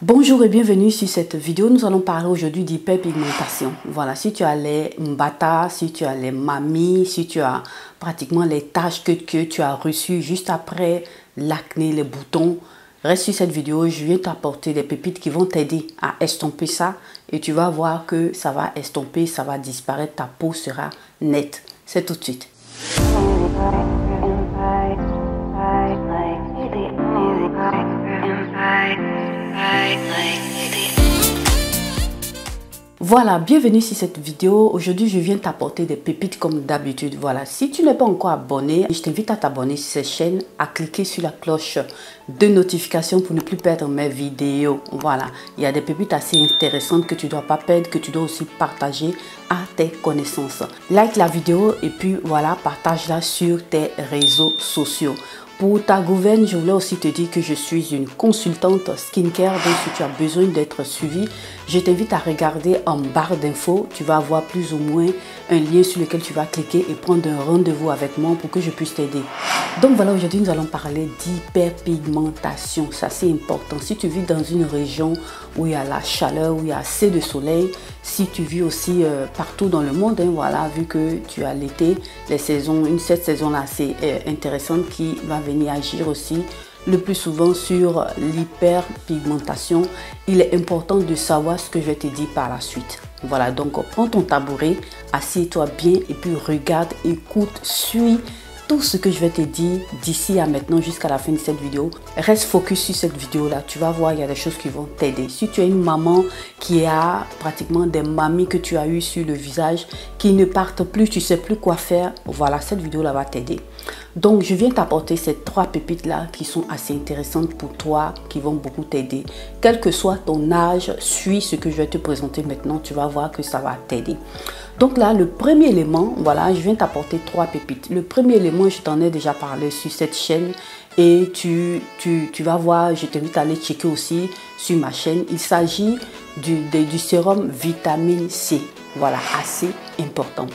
Bonjour et bienvenue sur cette vidéo. Nous allons parler aujourd'hui d'hyperpigmentation. Voilà, si tu as les mbata, si tu as les mamies, si tu as pratiquement les taches que tu as reçues juste après l'acné, les boutons, reste sur cette vidéo. Je viens t'apporter des pépites qui vont t'aider à estomper ça et tu vas voir que ça va estomper, ça va disparaître, ta peau sera nette. C'est tout de suite. Voilà, bienvenue sur cette vidéo. Aujourd'hui, je viens t'apporter des pépites comme d'habitude. Voilà, si tu n'es pas encore abonné, je t'invite à t'abonner sur cette chaîne, à cliquer sur la cloche de notification pour ne plus perdre mes vidéos. Voilà, il y a des pépites assez intéressantes que tu ne dois pas perdre, que tu dois aussi partager à tes connaissances. Like la vidéo et puis voilà, partage-la sur tes réseaux sociaux. Pour ta gouverne, je voulais aussi te dire que je suis une consultante skincare, donc si tu as besoin d'être suivi, je t'invite à regarder en barre d'infos. Tu vas avoir plus ou moins un lien sur lequel tu vas cliquer et prendre un rendez-vous avec moi pour que je puisse t'aider. Donc voilà, aujourd'hui nous allons parler d'hyperpigmentation. Ça c'est important. Si tu vis dans une région où il y a la chaleur, où il y a assez de soleil, si tu vis aussi partout dans le monde, hein, voilà, vu que tu as l'été, les saisons, cette saison-là assez intéressante qui va venir agir aussi le plus souvent sur l'hyperpigmentation. Il est important de savoir ce que je vais te dire par la suite. Voilà, donc prends ton tabouret, assieds-toi bien et puis regarde, écoute, suis tout ce que je vais te dire d'ici à maintenant jusqu'à la fin de cette vidéo. Reste focus sur cette vidéo là, tu vas voir, il y a des choses qui vont t'aider. Si tu es une maman qui a pratiquement des mamies que tu as eues sur le visage qui ne partent plus, tu sais plus quoi faire, voilà, cette vidéo là va t'aider. Donc je viens t'apporter ces trois pépites là qui sont assez intéressantes pour toi, qui vont beaucoup t'aider. Quel que soit ton âge, suis ce que je vais te présenter maintenant, tu vas voir que ça va t'aider. Donc là, le premier élément, voilà, je viens t'apporter trois pépites. Le premier élément, je t'en ai déjà parlé sur cette chaîne et tu vas voir, je t'invite à aller checker aussi sur ma chaîne. Il s'agit du sérum vitamine C, voilà, assez important.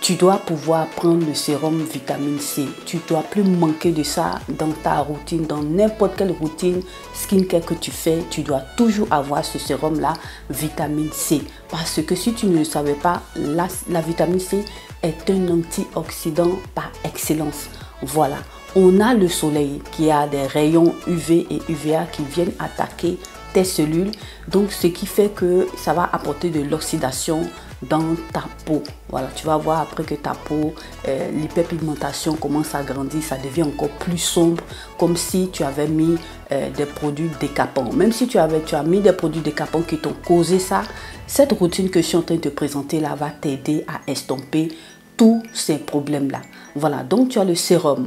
Tu dois pouvoir prendre le sérum vitamine C. Tu ne dois plus manquer de ça dans ta routine, dans n'importe quelle routine skincare que tu fais. Tu dois toujours avoir ce sérum-là, vitamine C. Parce que si tu ne le savais pas, la vitamine C est un antioxydant par excellence. Voilà. On a le soleil qui a des rayons UV et UVA qui viennent attaquer tes cellules. Donc, ce qui fait que ça va apporter de l'oxydation dans ta peau. Voilà, tu vas voir après que ta peau, l'hyperpigmentation commence à grandir, ça devient encore plus sombre, comme si tu avais mis des produits décapants. Même si tu as mis des produits décapants qui t'ont causé ça, cette routine que je suis en train de te présenter là va t'aider à estomper tous ces problèmes-là. Voilà, donc tu as le sérum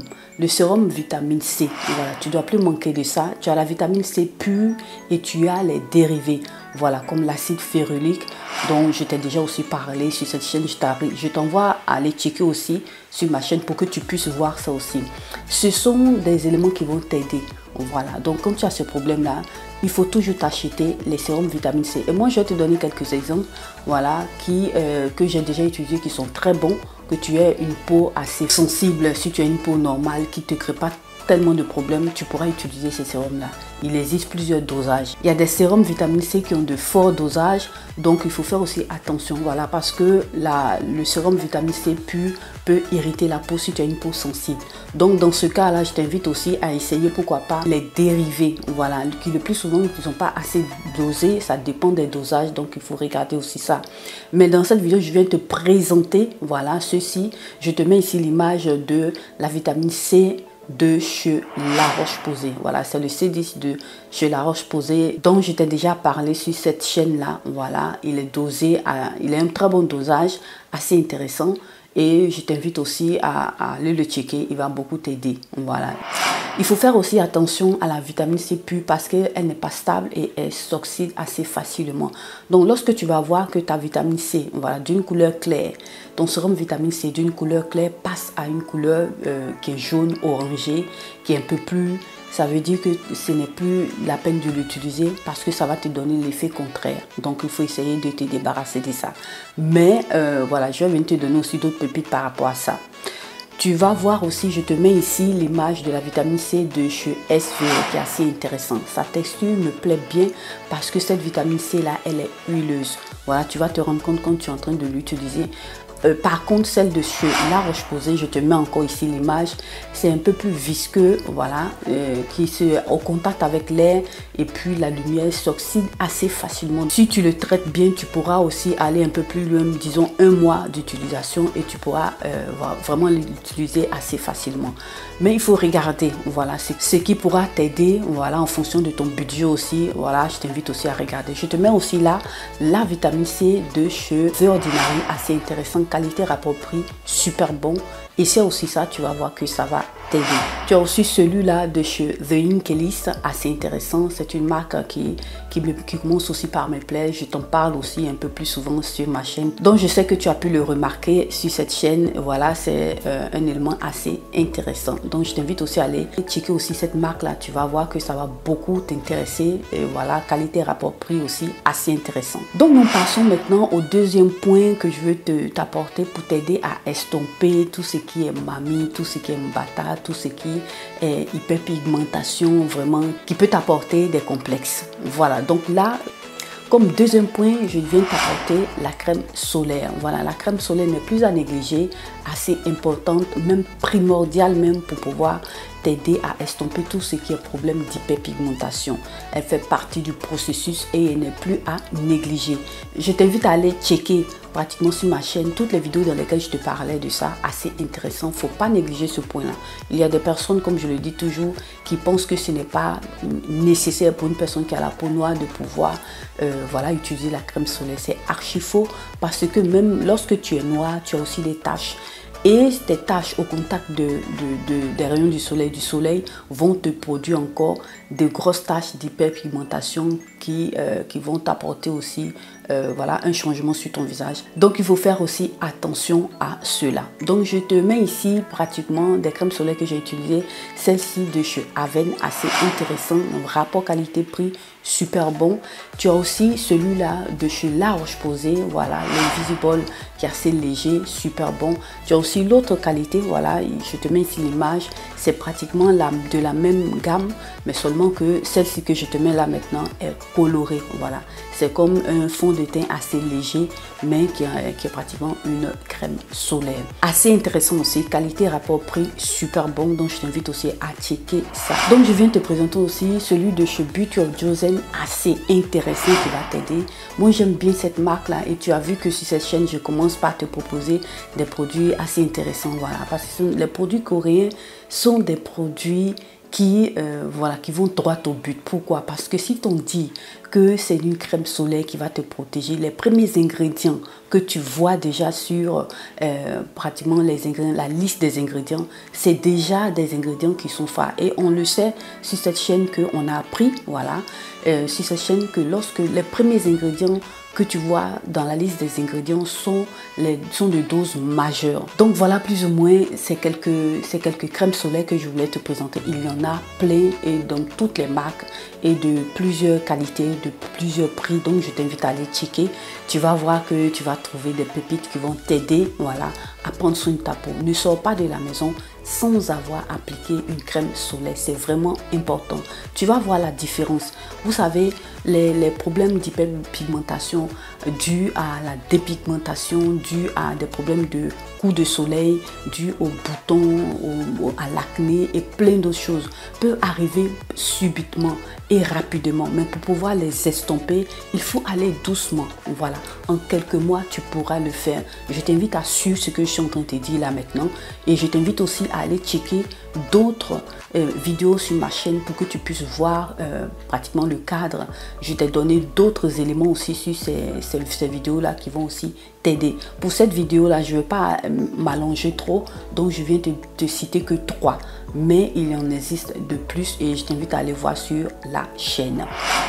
vitamine C. Voilà, tu ne dois plus manquer de ça. Tu as la vitamine C pure et tu as les dérivés. Voilà, comme l'acide férulique dont je t'ai déjà aussi parlé sur cette chaîne. Je t'envoie à aller checker aussi sur ma chaîne pour que tu puisses voir ça aussi. Ce sont des éléments qui vont t'aider. Voilà, donc quand tu as ce problème-là, il faut toujours t'acheter les sérums vitamine C. Et moi, je vais te donner quelques exemples, voilà, que j'ai déjà utilisés, qui sont très bons. Que tu aies une peau assez sensible, si tu as une peau normale qui ne te crée pas tellement de problèmes, tu pourras utiliser ces sérums-là. Il existe plusieurs dosages. Il y a des sérums vitamine C qui ont de forts dosages, donc il faut faire aussi attention, voilà, parce que le sérum vitamine C pur peut irriter la peau si tu as une peau sensible. Donc dans ce cas-là, je t'invite aussi à essayer, pourquoi pas, les dérivés, voilà, qui le plus souvent ne sont pas assez dosés, ça dépend des dosages, donc il faut regarder aussi ça. Mais dans cette vidéo, je viens te présenter, voilà, ceci. Je te mets ici l'image de la vitamine C de chez La Roche-Posay. Voilà, c'est le C10 de chez La Roche-Posay dont je t'ai déjà parlé sur cette chaîne là. Voilà, il est dosé, il a un très bon dosage, assez intéressant. Et je t'invite aussi à aller le checker, il va beaucoup t'aider. Voilà. Il faut faire aussi attention à la vitamine C pure parce qu'elle n'est pas stable et elle s'oxyde assez facilement. Donc lorsque tu vas voir que ta vitamine C, voilà, d'une couleur claire, ton sérum vitamine C d'une couleur claire passe à une couleur qui est jaune orangé, qui est un peu plus... Ça veut dire que ce n'est plus la peine de l'utiliser parce que ça va te donner l'effet contraire. Donc, il faut essayer de te débarrasser de ça. Mais voilà, je vais venir te donner aussi d'autres pépites par rapport à ça. Tu vas voir aussi, je te mets ici l'image de la vitamine C de chez SVE qui est assez intéressante. Sa texture me plaît bien parce que cette vitamine C là, elle est huileuse. Voilà, tu vas te rendre compte quand tu es en train de l'utiliser. Par contre, celle de chez La Roche-Posay, je te mets encore ici l'image, c'est un peu plus visqueux, voilà, qui se au contact avec l'air et puis la lumière s'oxyde assez facilement. Si tu le traites bien, tu pourras aussi aller un peu plus loin, disons 1 mois d'utilisation et tu pourras vraiment l'utiliser assez facilement. Mais il faut regarder, voilà, c'est ce qui pourra t'aider, voilà, en fonction de ton budget aussi. Voilà, je t'invite aussi à regarder. Je te mets aussi là la vitamine C de chez The Ordinary, assez intéressant. Qualité rapport prix, super bon. Et c'est aussi ça, tu vas voir que ça va t'aider. Tu as aussi celui-là de chez The Inkelis, assez intéressant. C'est une marque qui commence aussi par me plaire. Je t'en parle aussi un peu plus souvent sur ma chaîne. Donc je sais que tu as pu le remarquer sur cette chaîne. Voilà, c'est un élément assez intéressant. Donc je t'invite aussi à aller checker aussi cette marque-là. Tu vas voir que ça va beaucoup t'intéresser. Et voilà, qualité rapport prix aussi assez intéressant. Donc nous passons maintenant au deuxième point que je veux t'apporter pour t'aider à estomper tout ce qui est mamie, tout ce qui est mbata, tout ce qui est hyperpigmentation, vraiment, qui peut t'apporter des complexes. Voilà, donc là, comme deuxième point, je viens t'apporter la crème solaire. Voilà, la crème solaire n'est plus à négliger, assez importante, même primordiale même pour pouvoir t'aider à estomper tout ce qui est problème d'hyperpigmentation. Elle fait partie du processus et elle n'est plus à négliger. Je t'invite à aller checker pratiquement sur ma chaîne toutes les vidéos dans lesquelles je te parlais de ça, assez intéressant. Faut pas négliger ce point-là. Il y a des personnes, comme je le dis toujours, qui pensent que ce n'est pas nécessaire pour une personne qui a la peau noire de pouvoir voilà, utiliser la crème solaire. C'est archi faux parce que même lorsque tu es noir, tu as aussi des taches. Et tes taches au contact des rayons du soleil vont te produire encore de grosses taches d'hyperpigmentation qui vont t'apporter aussi voilà, un changement sur ton visage. Donc il faut faire aussi attention à cela. Donc je te mets ici pratiquement des crèmes solaires que j'ai utilisées. Celle-ci de chez Aven, assez intéressant, rapport qualité-prix super bon. Tu as aussi celui-là de chez La Roche-Posay, voilà, l'Invisible qui est assez léger, super bon. Tu as aussi l'autre qualité, voilà, je te mets ici l'image, c'est pratiquement de la même gamme, mais seulement que celle-ci que je te mets là maintenant est colorée, voilà. C'est comme un fond de teint assez léger, mais qui est pratiquement une crème solaire. Assez intéressant aussi, qualité rapport prix super bon, donc je t'invite aussi à checker ça. Donc je viens te présenter aussi celui de chez Beauty of Joseon, assez intéressant qui va t'aider. Moi j'aime bien cette marque là et tu as vu que sur cette chaîne je commence par te proposer des produits assez intéressants, voilà, parce que les produits coréens sont des produits qui vont droit au but. Pourquoi? Parce que si on dit que c'est une crème solaire qui va te protéger, les premiers ingrédients que tu vois déjà sur pratiquement la liste des ingrédients, c'est déjà des ingrédients qui sont phares. Et on le sait sur cette chaîne qu'on a appris, voilà, sur cette chaîne que lorsque les premiers ingrédients que tu vois dans la liste des ingrédients sont de doses majeures. Donc voilà plus ou moins ces quelques crèmes solaires que je voulais te présenter. Il y en a plein et dans toutes les marques et de plusieurs qualités, de plusieurs prix. Donc je t'invite à aller checker. Tu vas voir que tu vas trouver des pépites qui vont t'aider, voilà, à prendre soin de ta peau. Ne sors pas de la maison sans avoir appliqué une crème solaire. C'est vraiment important. Tu vas voir la différence. Vous savez, les problèmes d'hyperpigmentation dus à la dépigmentation, dus à des problèmes de coups de soleil, dus aux boutons, à l'acné et plein d'autres choses peuvent arriver subitement et rapidement. Mais pour pouvoir les estomper, il faut aller doucement. Voilà, en quelques mois, tu pourras le faire. Je t'invite à suivre ce que je suis en train de te dire là maintenant. Et je t'invite aussi à aller checker d'autres vidéos sur ma chaîne pour que tu puisses voir pratiquement le cadre. Je t'ai donné d'autres éléments aussi sur ces vidéos là qui vont aussi t'aider. Pour cette vidéo là, je ne vais pas m'allonger trop, donc je viens de te citer que 3, mais il en existe de plus et je t'invite à aller voir sur la chaîne.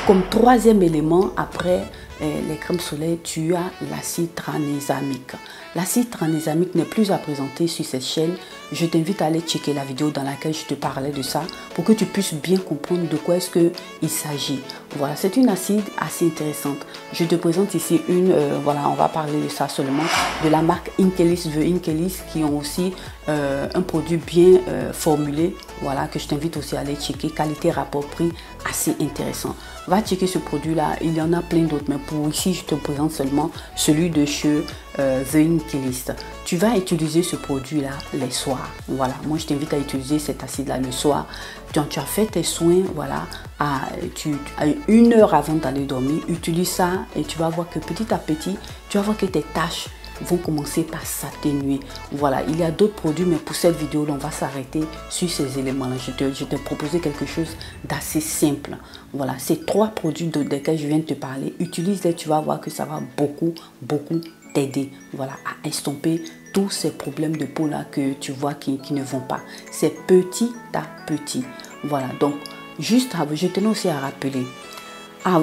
Comme troisième élément, après les crèmes solaires, tu as l'acide tranexamique. L'acide tranexamique n'est plus à présenter sur cette chaîne. Je t'invite à aller checker la vidéo dans laquelle je te parlais de ça pour que tu puisses bien comprendre de quoi est-ce qu'il s'agit. Voilà, c'est une acide assez intéressante. Je te présente ici une, voilà, on va parler de ça seulement, de la marque Inkelis, The Inkelis, qui ont aussi un produit bien formulé, voilà, que je t'invite aussi à aller checker, qualité rapport prix assez intéressant. Va checker ce produit là, il y en a plein d'autres, mais pour ici je te présente seulement celui de chez The Inkelis. Tu vas utiliser ce produit là les soirs, voilà, moi je t'invite à utiliser cet acide là le soir. Donc, tu as fait tes soins, voilà, à 1 heure avant d'aller dormir, utilise ça et tu vas voir que petit à petit, tu vas voir que tes tâches vont commencer par s'atténuer. Voilà, il y a d'autres produits, mais pour cette vidéo, on va s'arrêter sur ces éléments-là. Je t'ai proposé quelque chose d'assez simple. Voilà, ces 3 produits desquels je viens de te parler, utilise-les, tu vas voir que ça va beaucoup t'aider, voilà, à estomper tous ces problèmes de peau là que tu vois qui ne vont pas. C'est petit à petit. Voilà, donc juste, je tenais aussi à rappeler,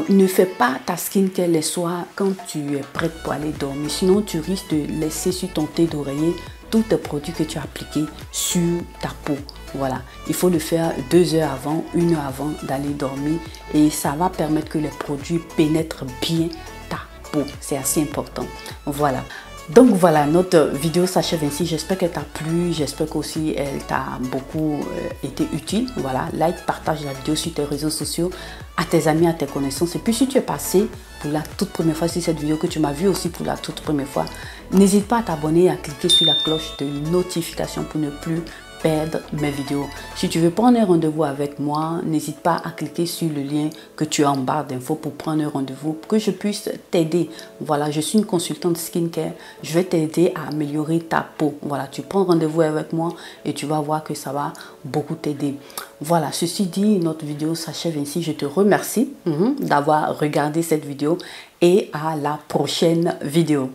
ne fais pas ta skincare les soirs quand tu es prête pour aller dormir. Sinon, tu risques de laisser sur ton thé d'oreiller tous tes produits que tu as appliqués sur ta peau. Voilà, il faut le faire 2 heures avant, 1 heure avant d'aller dormir et ça va permettre que les produits pénètrent bien ta peau. C'est assez important. Voilà. Donc voilà, notre vidéo s'achève ainsi. J'espère qu'elle t'a plu. J'espère qu'aussi elle t'a beaucoup été utile. Voilà, like, partage la vidéo sur tes réseaux sociaux, à tes amis, à tes connaissances. Et puis si tu es passé pour la toute première fois sur cette vidéo, que tu m'as vu aussi pour la toute première fois, n'hésite pas à t'abonner et à cliquer sur la cloche de notification pour ne plus perdre mes vidéos. Si tu veux prendre un rendez-vous avec moi, n'hésite pas à cliquer sur le lien que tu as en barre d'infos pour prendre un rendez-vous, pour que je puisse t'aider. Voilà, je suis une consultante skincare. Je vais t'aider à améliorer ta peau. Voilà, tu prends rendez-vous avec moi et tu vas voir que ça va beaucoup t'aider. Voilà, ceci dit, notre vidéo s'achève ainsi. Je te remercie d'avoir regardé cette vidéo et à la prochaine vidéo.